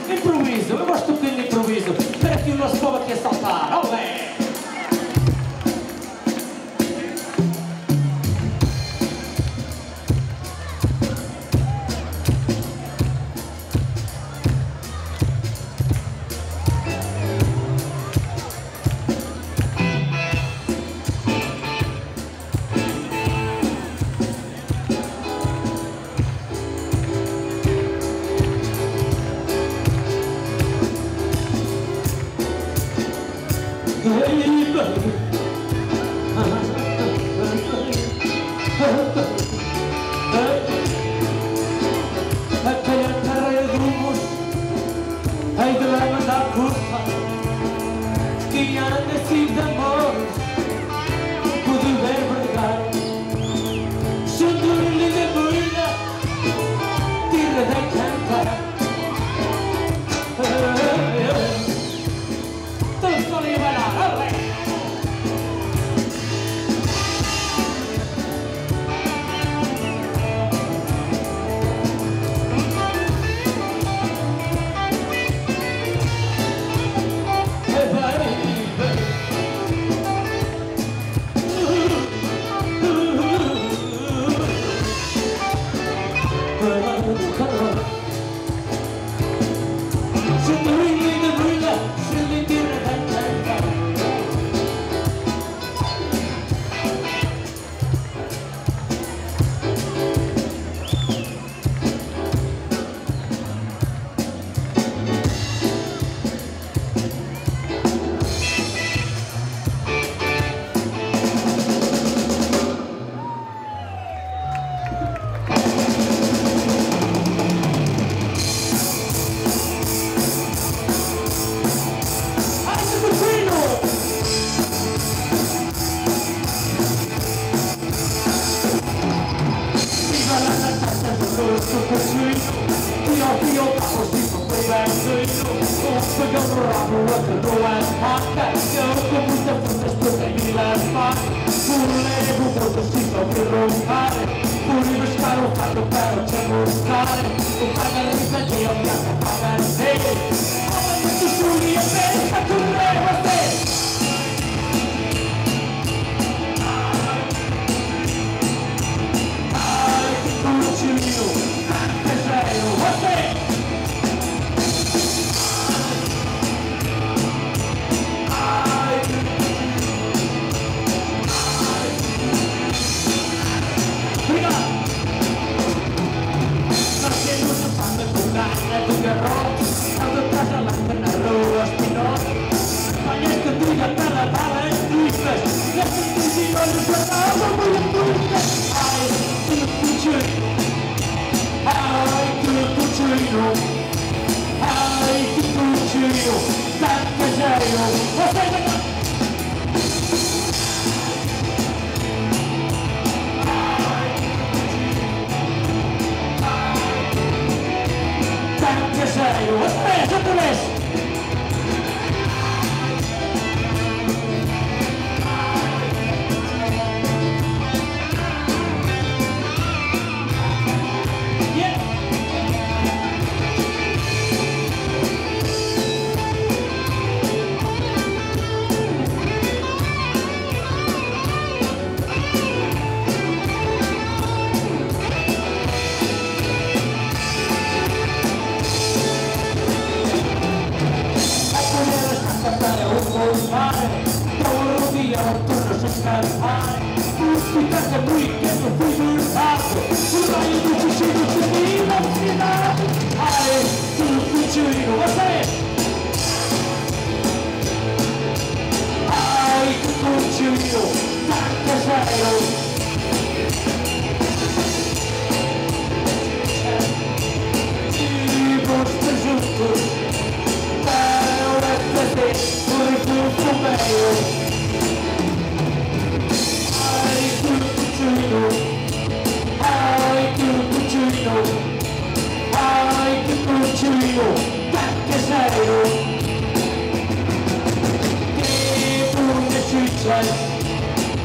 Improviso, eu gosto um bocadinho de improviso. Espera aqui o nosso povo aqui a saltar. Olé! Aquella carrera de humos, hay de la manda curva, que ya no necesita amores, pude ver verdad. Son durli de buena, tierra de cantar. Todos son a bailar, ¡olé! Pegando o rabo, atando as marcas. Eu com muita força estou a as marcas. Por levo, protestivo, que roubar. Por ir buscar o fato para te mostrar. O pagarista de olhar, o pagarista. Tu sulia bem, a tu você. Ai, que curtinho, caseiro, você.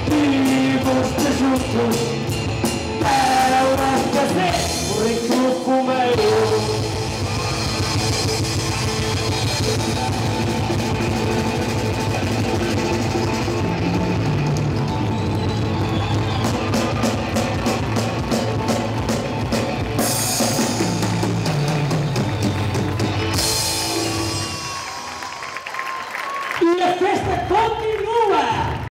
Vivos juntos para